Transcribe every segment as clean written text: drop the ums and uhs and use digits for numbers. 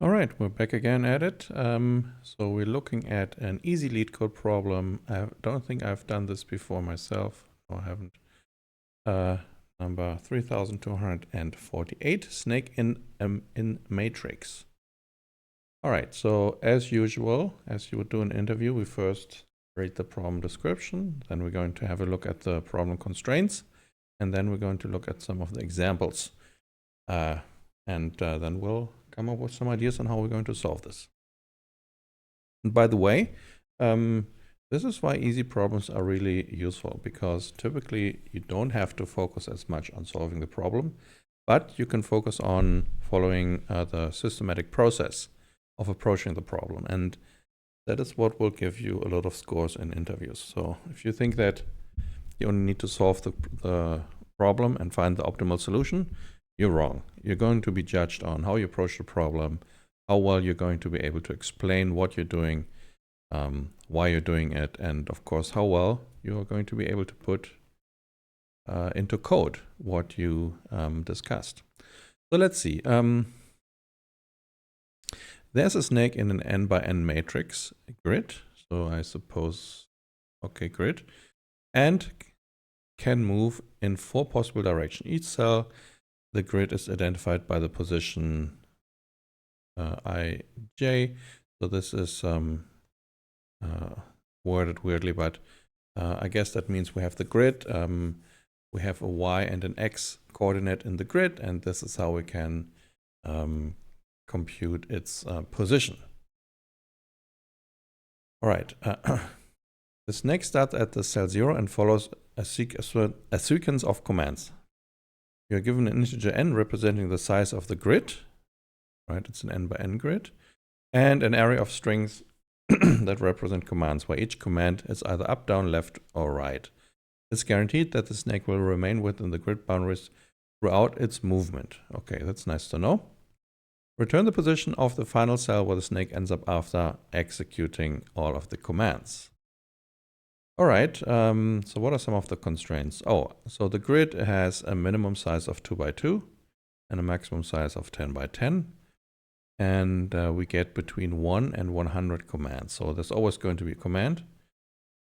All right, we're back again at it. So we're looking at an easy LeetCode problem. I don't think I've done this before myself. No, I haven't. Number 3248, snake in matrix. All right, so as usual, as you would do an interview, we first read the problem description, then we're going to have a look at the problem constraints, and then we're going to look at some of the examples. Then we'll come up with some ideas on how we're going to solve this. And by the way, this is why easy problems are really useful, because typically you don't have to focus as much on solving the problem, but you can focus on following the systematic process of approaching the problem. And that is what will give you a lot of scores in interviews. So if you think that you only need to solve the problem and find the optimal solution, you're wrong. You're going to be judged on how you approach the problem, how well you're going to be able to explain what you're doing, why you're doing it, and of course, how well you are going to be able to put into code what you discussed. So let's see. There's a snake in an n by n matrix grid. So I suppose, okay, grid, and can move in 4 possible directions. Each cell, the grid is identified by the position ij. So this is worded weirdly, but I guess that means we have the grid. We have a y and an x coordinate in the grid, and this is how we can compute its position. All right. The snake starts at the cell 0 and follows a sequence of commands. You're given an integer n representing the size of the grid, right? It's an n by n grid, and an array of strings that represent commands, where each command is either up, down, left, or right. It's guaranteed that the snake will remain within the grid boundaries throughout its movement. Okay, that's nice to know. Return the position of the final cell where the snake ends up after executing all of the commands. All right, so what are some of the constraints? Oh, so the grid has a minimum size of 2 by 2 and a maximum size of 10 by 10. And we get between 1 and 100 commands. So there's always going to be a command.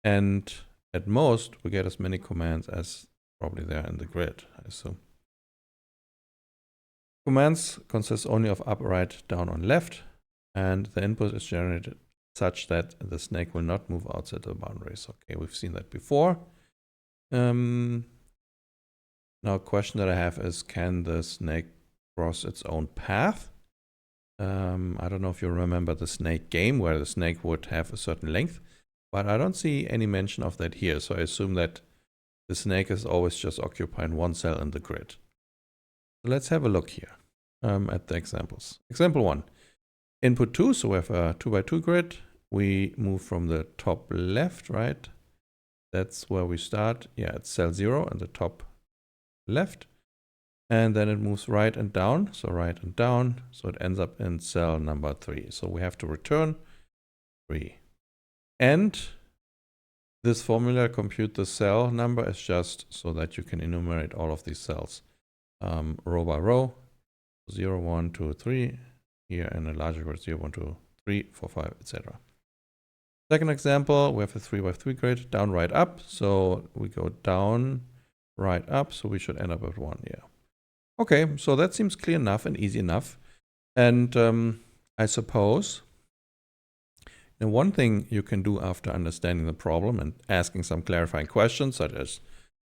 And at most, we get as many commands as probably there in the grid, I assume. Commands consist only of up, right, down, and left. And the input is generated such that the snake will not move outside the boundaries. Okay, we've seen that before. Now, a question that I have is, can the snake cross its own path? I don't know if you remember the snake game where the snake would have a certain length, but I don't see any mention of that here. So I assume that the snake is always just occupying one cell in the grid. So let's have a look here at the examples. Example 1, input 2. So we have a 2 by 2 grid. We move from the top left, right? That's where we start. Yeah, it's cell 0 and the top left. And then it moves right and down, so right and down. So it ends up in cell number 3. So we have to return 3. And this formula, compute the cell number, is just so that you can enumerate all of these cells row by row. 0, 1, 2, 3. Here in a larger grid, 0, 1, 2, 3, 4, 5, etc. Second example, we have a 3 by 3 grid, down, right, up. So we go down, right, up. So we should end up at 1, yeah. Okay, so that seems clear enough and easy enough. And I suppose one thing you can do after understanding the problem and asking some clarifying questions, such as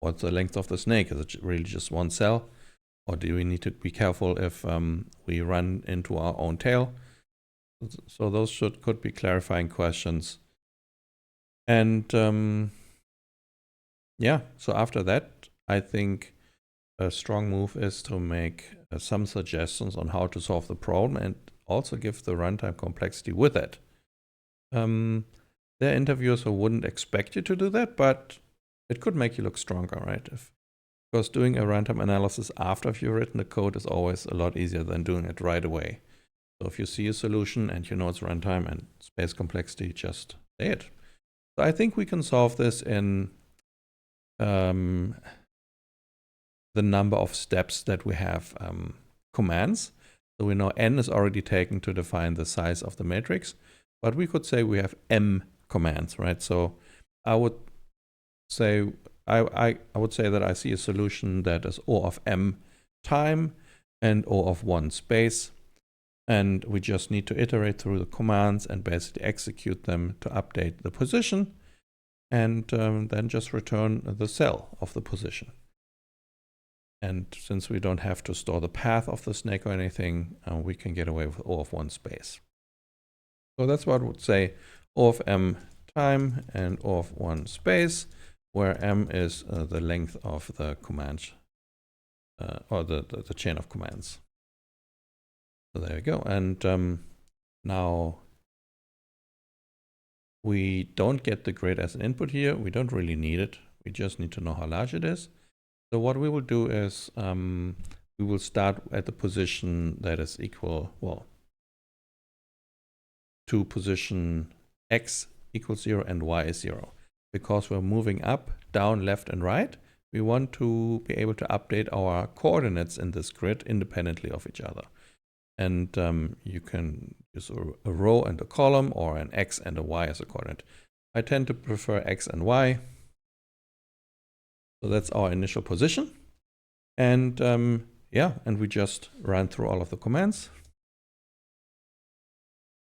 what's the length of the snake? Is it really just one cell? Or do we need to be careful if we run into our own tail? So those could be clarifying questions. And yeah, so after that, I think a strong move is to make some suggestions on how to solve the problem and also give the runtime complexity with it. There are interviewers who wouldn't expect you to do that, but it could make you look stronger, right? Because doing a runtime analysis after you've written the code is always a lot easier than doing it right away. So if you see a solution and you know it's runtime and space complexity, just say it. So I think we can solve this in the number of steps that we have commands. So we know n is already taken to define the size of the matrix, but we could say we have m commands, right? So I would say I would say that I see a solution that is O of m time and O of 1 space. And we just need to iterate through the commands and basically execute them to update the position, and then just return the cell of the position. And since we don't have to store the path of the snake or anything, we can get away with O of 1 space. So that's what I would say, O of m time and O of 1 space, where m is the length of the command, or the chain of commands. So there we go. And now we don't get the grid as an input here. We don't really need it. We just need to know how large it is. So what we will do is we will start at the position that is equal, well, to position x equals 0 and y is 0. Because we're moving up, down, left, and right, we want to be able to update our coordinates in this grid independently of each other. And you can use a row and a column, or an x and a y as a coordinate. I tend to prefer x and y. So that's our initial position. And yeah, and we just ran through all of the commands.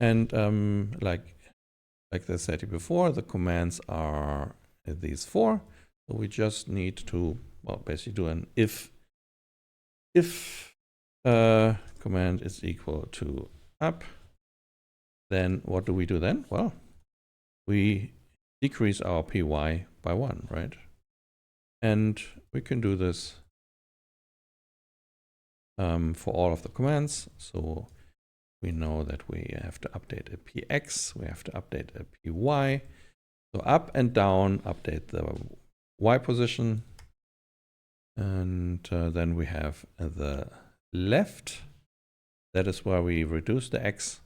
And like I said before, the commands are these 4. So we just need to, well, basically do an if command is equal to up, then what do we do then? Well, we decrease our py by 1, right? And we can do this for all of the commands. So we know that we have to update a px, we have to update a py. So up and down, update the y position. And then we have the left. That is where we reduce the x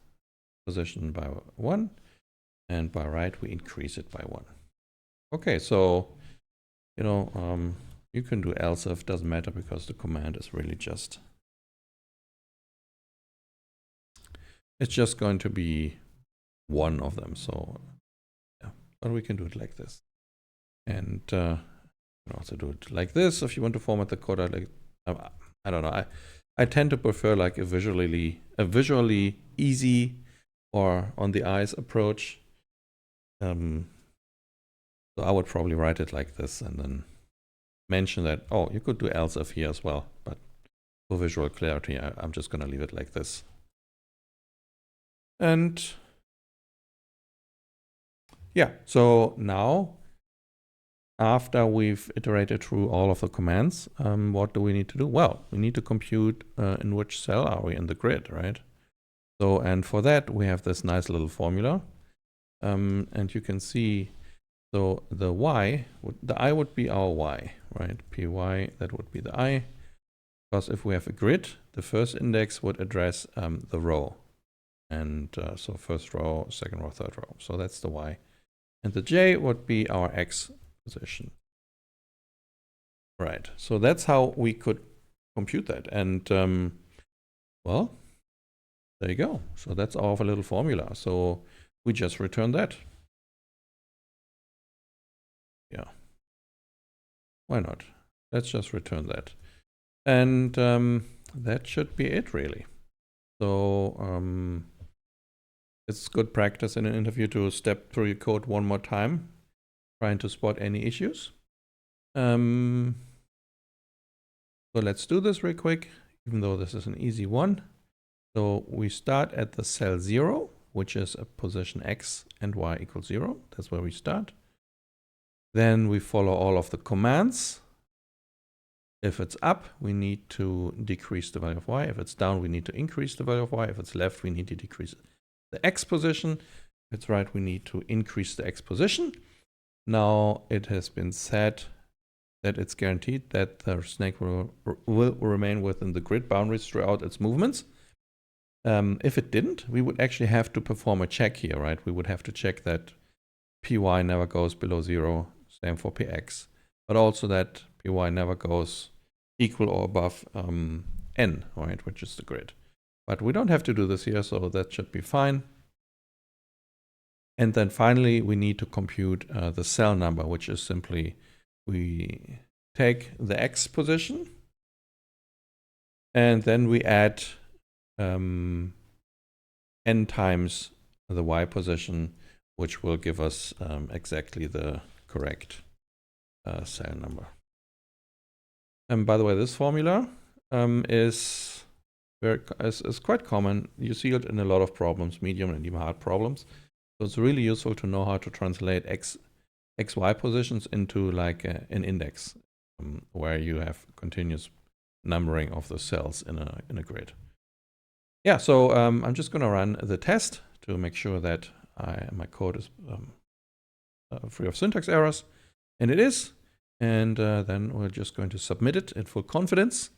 position by 1. And by right, we increase it by 1. Okay, so, you know, you can do else if, doesn't matter, because the command is really just, it's just going to be one of them. So yeah, but we can do it like this. And you can also do it like this if you want to format the code. Like, I don't know. I tend to prefer like a visually easy or on the eyes approach. So I would probably write it like this and then mention that, oh, you could do else if here as well, but for visual clarity, I'm just going to leave it like this. And yeah, so now after we've iterated through all of the commands, what do we need to do? Well, we need to compute in which cell are we in the grid, right? So, and for that, we have this nice little formula. And you can see, so the y, the I would be our y, right? Py, that would be the I. Because if we have a grid, the first index would address the row. And so first row, second row, third row. So that's the y. And the j would be our x position. Right, so that's how we could compute that. And well, there you go. So that's our little formula. So we just return that. Yeah, why not? Let's just return that. And that should be it, really. So it's good practice in an interview to step through your code one more time, trying to spot any issues. So let's do this real quick, even though this is an easy one. So we start at the cell 0, which is a position x and y equals 0. That's where we start. Then we follow all of the commands. If it's up, we need to decrease the value of y. If it's down, we need to increase the value of y. If it's left, we need to decrease the x position. If it's right, we need to increase the x position. Now it has been said that it's guaranteed that the snake will remain within the grid boundaries throughout its movements. If it didn't, we would actually have to perform a check here, right? We would have to check that py never goes below 0, same for px, but also that py never goes equal or above n, right, which is the grid. but we don't have to do this here, so that should be fine. And then finally, we need to compute the cell number, which is simply we take the X position and then we add n times the Y position, which will give us exactly the correct cell number. And by the way, this formula is quite common. You see it in a lot of problems, medium and even hard problems. So it's really useful to know how to translate XY positions into like an index where you have continuous numbering of the cells in a grid. Yeah, so I'm just going to run the test to make sure that my code is free of syntax errors, and it is. And then we're just going to submit it in full confidence,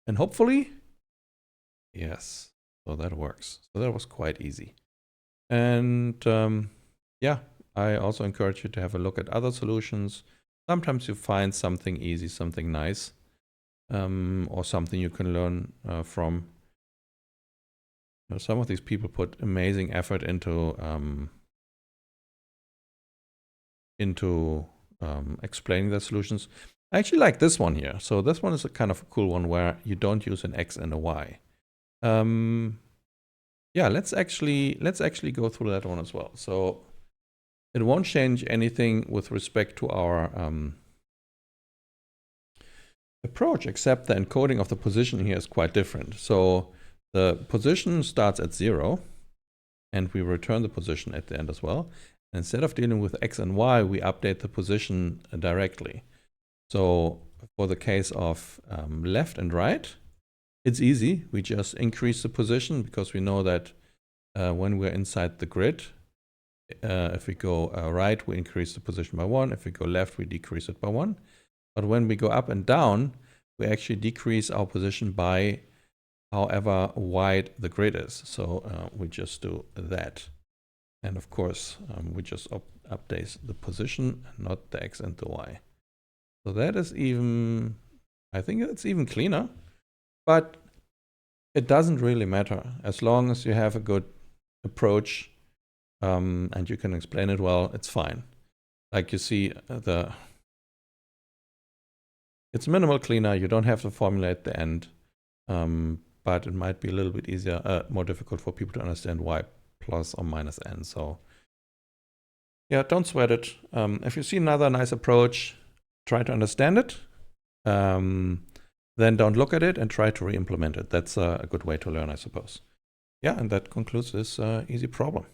and hopefully, yes, so that works. So that was quite easy. And yeah, I also encourage you to have a look at other solutions. Sometimes you find something easy, something nice, or something you can learn from. Some of these people put amazing effort into explaining their solutions. I actually like this one here. So this one is a kind of a cool one where you don't use an X and a Y. Yeah, let's actually go through that one as well. So it won't change anything with respect to our approach, except the encoding of the position here is quite different. So the position starts at 0, and we return the position at the end as well. Instead of dealing with X and Y, we update the position directly. So for the case of left and right, it's easy. We just increase the position because we know that when we're inside the grid, if we go right, we increase the position by 1. If we go left, we decrease it by 1. But when we go up and down, we actually decrease our position by however wide the grid is. So we just do that. And of course, we just update the position, not the X and the Y. So that is even, I think it's even cleaner, but it doesn't really matter as long as you have a good approach and you can explain it well, it's fine. Like you see, it's minimal cleaner. You don't have to formulate the end, but it might be a little bit easier, more difficult for people to understand why plus or minus n. So yeah, don't sweat it. If you see another nice approach, try to understand it. Then don't look at it and try to re-implement it. That's a good way to learn, I suppose. Yeah, and that concludes this easy problem.